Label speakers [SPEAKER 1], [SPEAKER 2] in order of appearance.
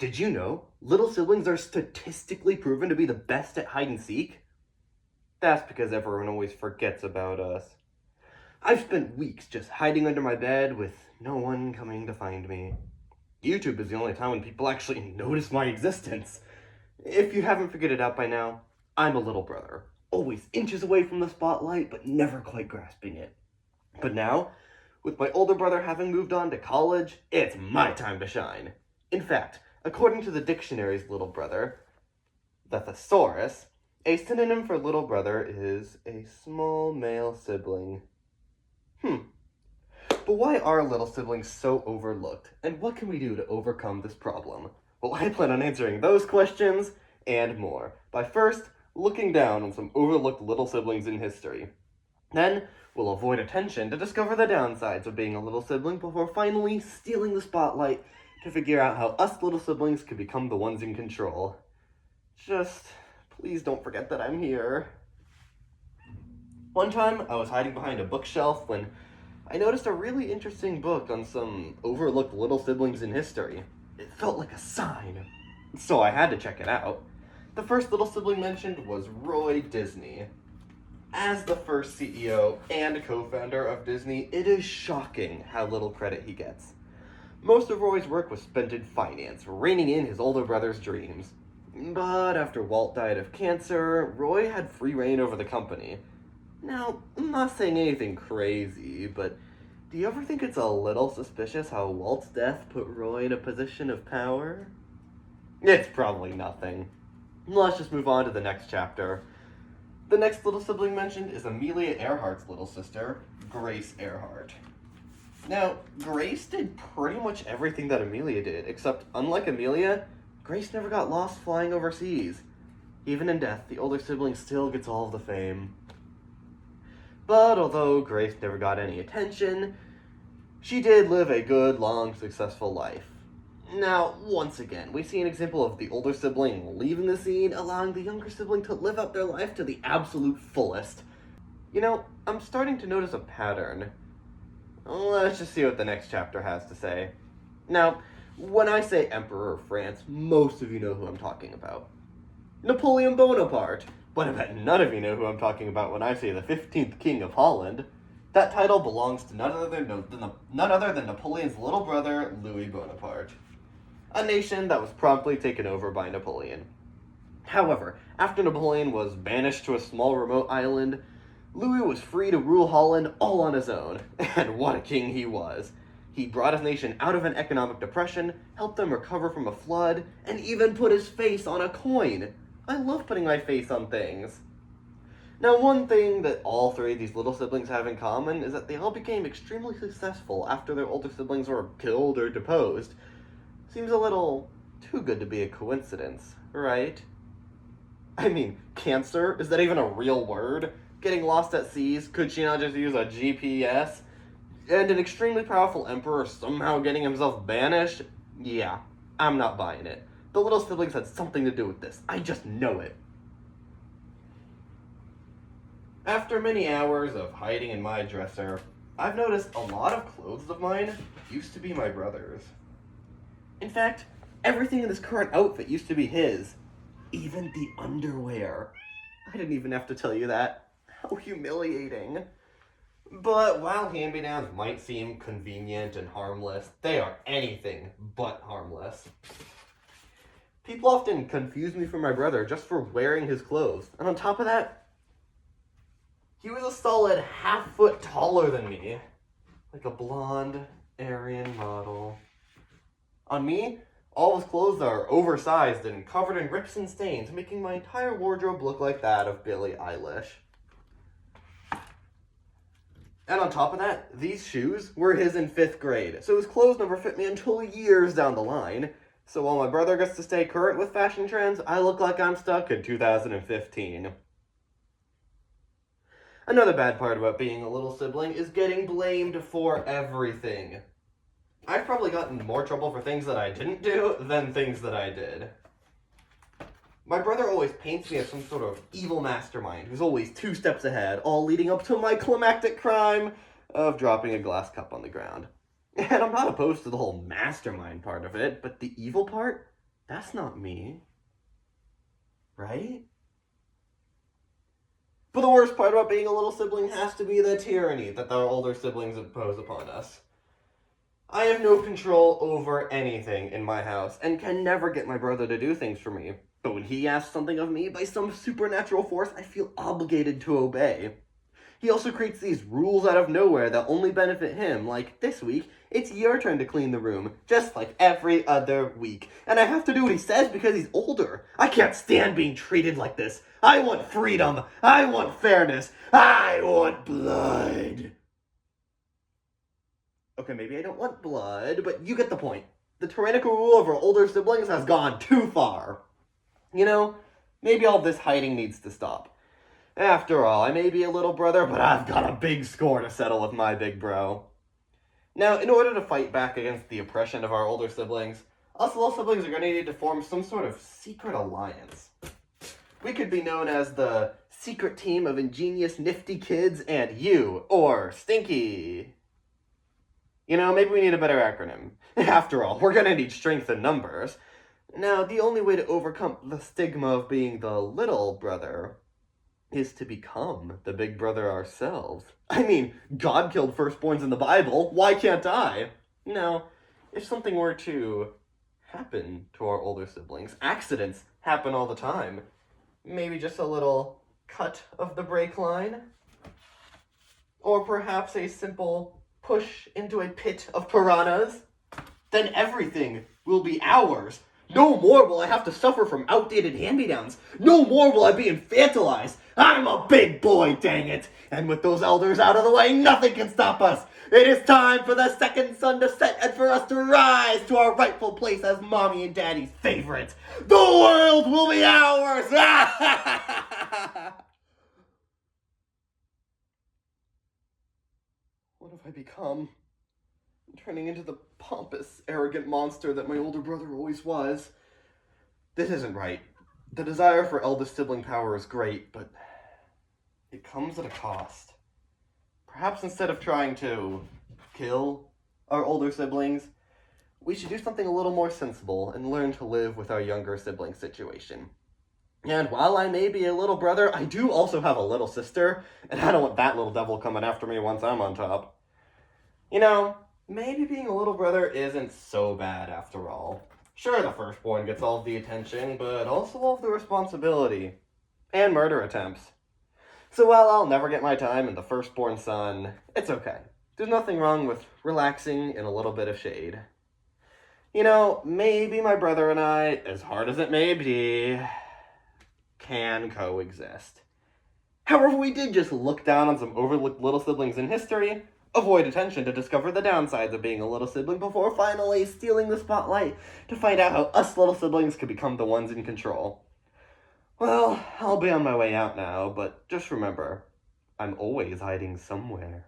[SPEAKER 1] Did you know little siblings are statistically proven to be the best at hide and seek? That's because everyone always forgets about us. I've spent weeks just hiding under my bed with no one coming to find me. YouTube is the only time when people actually notice my existence. If you haven't figured it out by now, I'm a little brother, always inches away from the spotlight but never quite grasping it. But now, with my older brother having moved on to college, it's my time to shine. In fact, according to the dictionary's little brother, the thesaurus, a synonym for little brother is a small male sibling. But why are little siblings so overlooked, and what can we do to overcome this problem? Well, I plan on answering those questions and more by first looking down on some overlooked little siblings in history. Then, we'll avoid attention to discover the downsides of being a little sibling before finally stealing the spotlight to figure out how us little siblings can become the ones in control. Just, please don't forget that I'm here. One time, I was hiding behind a bookshelf when I noticed a really interesting book on some overlooked little siblings in history. It felt like a sign, so I had to check it out. The first little sibling mentioned was Roy Disney. As the first CEO and co-founder of Disney, it is shocking how little credit he gets. Most of Roy's work was spent in finance, reining in his older brother's dreams. But after Walt died of cancer, Roy had free reign over the company. Now, I'm not saying anything crazy, but do you ever think it's a little suspicious how Walt's death put Roy in a position of power? It's probably nothing. Let's just move on to the next chapter. The next little sibling mentioned is Amelia Earhart's little sister, Grace Earhart. Now, Grace did pretty much everything that Amelia did, except unlike Amelia, Grace never got lost flying overseas. Even in death, the older sibling still gets all of the fame. But although Grace never got any attention, she did live a good, long, successful life. Now, once again, we see an example of the older sibling leaving the scene, allowing the younger sibling to live out their life to the absolute fullest. You know, I'm starting to notice a pattern. Let's just see what the next chapter has to say. Now, when I say Emperor of France, most of you know who I'm talking about. Napoleon Bonaparte. But I bet none of you know who I'm talking about when I say the 15th King of Holland. That title belongs to none other than Napoleon's little brother, Louis Bonaparte. A nation that was promptly taken over by Napoleon. However, after Napoleon was banished to a small remote island, Louis was free to rule Holland all on his own. And what a king he was. He brought his nation out of an economic depression, helped them recover from a flood, and even put his face on a coin. I love putting my face on things. Now, one thing that all three of these little siblings have in common is that they all became extremely successful after their older siblings were killed or deposed. Seems a little too good to be a coincidence, right? I mean, cancer? Is that even a real word? Getting lost at seas? Could she not just use a GPS? And an extremely powerful emperor somehow getting himself banished? Yeah, I'm not buying it. The little siblings had something to do with this. I just know it. After many hours of hiding in my dresser, I've noticed a lot of clothes of mine used to be my brother's. In fact, everything in this current outfit used to be his. Even the underwear. I didn't even have to tell you that. How humiliating. But while hand-me-downs might seem convenient and harmless, they are anything but harmless. People often confuse me for my brother just for wearing his clothes. And on top of that, he was a solid half-foot taller than me. Like a blonde Aryan model. On me, all his clothes are oversized and covered in rips and stains, making my entire wardrobe look like that of Billie Eilish. And on top of that, these shoes were his in 5th grade, so his clothes never fit me until years down the line. So while my brother gets to stay current with fashion trends, I look like I'm stuck in 2015. Another bad part about being a little sibling is getting blamed for everything. I've probably gotten more trouble for things that I didn't do than things that I did. My brother always paints me as some sort of evil mastermind who's always 2 steps ahead, all leading up to my climactic crime of dropping a glass cup on the ground. And I'm not opposed to the whole mastermind part of it, but the evil part? That's not me, right? But the worst part about being a little sibling has to be the tyranny that our older siblings impose upon us. I have no control over anything in my house and can never get my brother to do things for me. But when he asks something of me by some supernatural force, I feel obligated to obey. He also creates these rules out of nowhere that only benefit him, like this week, it's your turn to clean the room, just like every other week. And I have to do what he says because he's older. I can't stand being treated like this. I want freedom. I want fairness. I want blood. Okay, maybe I don't want blood, but you get the point. The tyrannical rule over older siblings has gone too far. You know, maybe all this hiding needs to stop. After all, I may be a little brother, but I've got a big score to settle with my big bro. Now, in order to fight back against the oppression of our older siblings, us little siblings are going to need to form some sort of secret alliance. We could be known as the secret team of ingenious, nifty kids and you, or Stinky. You know, maybe we need a better acronym. After all, we're going to need strength in numbers. Now, the only way to overcome the stigma of being the little brother is to become the big brother ourselves. I mean, God killed firstborns in the Bible. Why can't I? Now, if something were to happen to our older siblings, accidents happen all the time. Maybe just a little cut of the brake line? Or perhaps a simple push into a pit of piranhas? Then everything will be ours. No more will I have to suffer from outdated hand-me-downs. No more will I be infantilized. I'm a big boy, dang it. And with those elders out of the way, nothing can stop us. It is time for the second sun to set and for us to rise to our rightful place as mommy and daddy's favorites. The world will be ours. What have I become? Turning into the pompous, arrogant monster that my older brother always was. This isn't right. The desire for eldest sibling power is great, but it comes at a cost. Perhaps instead of trying to kill our older siblings, we should do something a little more sensible and learn to live with our younger sibling situation. And while I may be a little brother, I do also have a little sister, and I don't want that little devil coming after me once I'm on top. You know, maybe being a little brother isn't so bad after all. Sure, the firstborn gets all of the attention, but also all of the responsibility. And murder attempts. So while I'll never get my time in the firstborn son, it's okay. There's nothing wrong with relaxing in a little bit of shade. You know, maybe my brother and I, as hard as it may be, can coexist. However, we did just look down on some overlooked little siblings in history, avoid attention to discover the downsides of being a little sibling before finally stealing the spotlight to find out how us little siblings could become the ones in control. Well, I'll be on my way out now, but just remember, I'm always hiding somewhere.